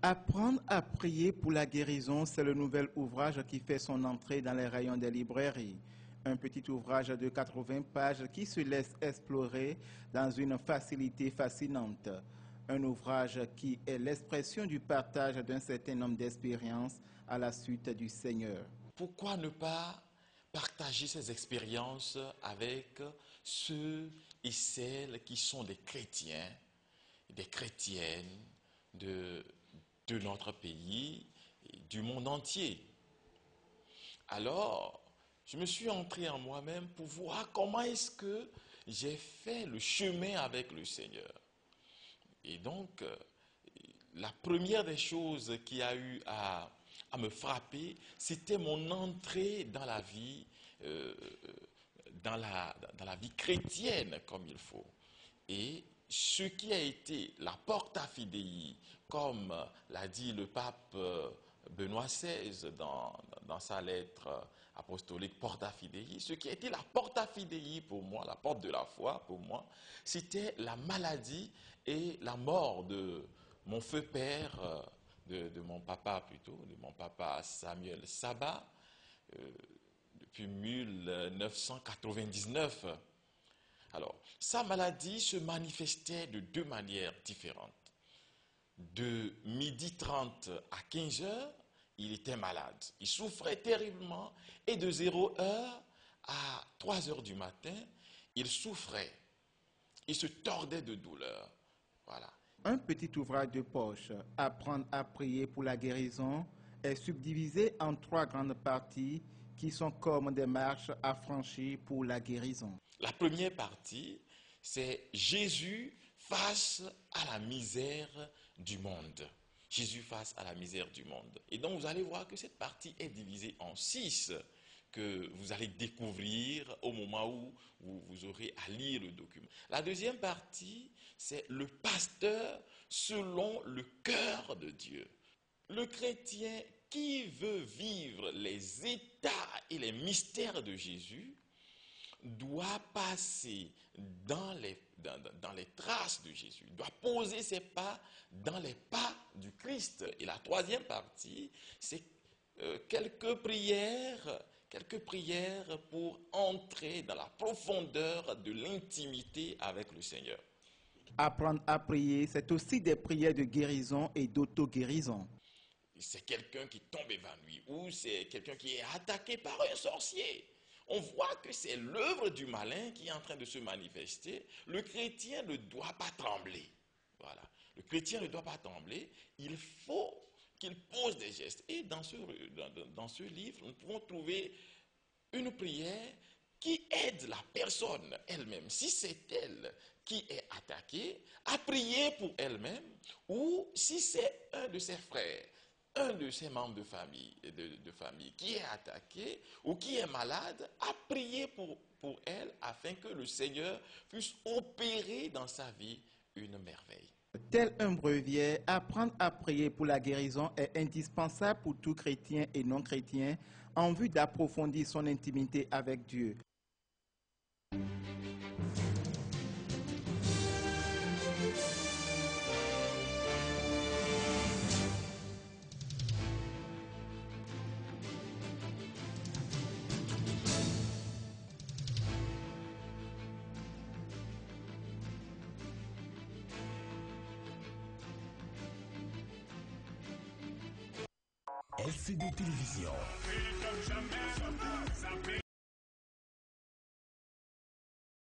Apprendre à prier pour la guérison, c'est le nouvel ouvrage qui fait son entrée dans les rayons des librairies. Un petit ouvrage de 80 pages qui se laisse explorer dans une facilité fascinante. Un ouvrage qui est l'expression du partage d'un certain nombre d'expériences à la suite du Seigneur. Pourquoi ne pas partager ces expériences avec ceux et celles qui sont des chrétiens, des chrétiennes de notre pays, et du monde entier? Alors, je me suis entré en moi-même pour voir comment est-ce que j'ai fait le chemin avec le Seigneur. Et donc, la première des choses qui a eu à me frapper, c'était mon entrée dans la vie, dans la vie chrétienne comme il faut. Et ce qui a été la porta fidei, comme l'a dit le pape Benoît XVI dans sa lettre apostolique Porta Fidei, ce qui a été la porta fidei pour moi, la porte de la foi pour moi, c'était la maladie et la mort de mon feu père, de mon papa plutôt, de mon papa Samuel Saba, depuis 1999. Alors, sa maladie se manifestait de deux manières différentes. De 12h30 à 15h, il était malade. Il souffrait terriblement. Et de 0h à 3h du matin, il souffrait. Il se tordait de douleur. Voilà. Un petit ouvrage de poche, Apprendre à prier pour la guérison, est subdivisé en trois grandes parties qui sont comme des marches à franchir pour la guérison. La première partie, c'est Jésus face à la misère du monde. Jésus face à la misère du monde. Et donc vous allez voir que cette partie est divisée en 6 que vous allez découvrir au moment où vous aurez à lire le document. La deuxième partie, c'est le pasteur selon le cœur de Dieu. Le chrétien qui veut vivre les états et les mystères de Jésus doit passer dans les traces de Jésus, doit poser ses pas dans les pas du Christ. Et la troisième partie, c'est quelques prières pour entrer dans la profondeur de l'intimité avec le Seigneur. Apprendre à prier, c'est aussi des prières de guérison et d'auto-guérison. C'est quelqu'un qui tombe évanoui ou c'est quelqu'un qui est attaqué par un sorcier. On voit que c'est l'œuvre du malin qui est en train de se manifester. Le chrétien ne doit pas trembler. Voilà. Le chrétien ne doit pas trembler. Il faut qu'il pose des gestes. Et dans ce livre, nous pouvons trouver une prière qui aide la personne elle-même, si c'est elle qui est attaquée, à prier pour elle-même, ou si c'est un de ses frères, un de ses membres de famille qui est attaqué ou qui est malade, à prier pour elle afin que le Seigneur puisse opérer dans sa vie une merveille. Tel un breviaire, apprendre à prier pour la guérison est indispensable pour tout chrétien et non chrétien en vue d'approfondir son intimité avec Dieu. LCD Télévision.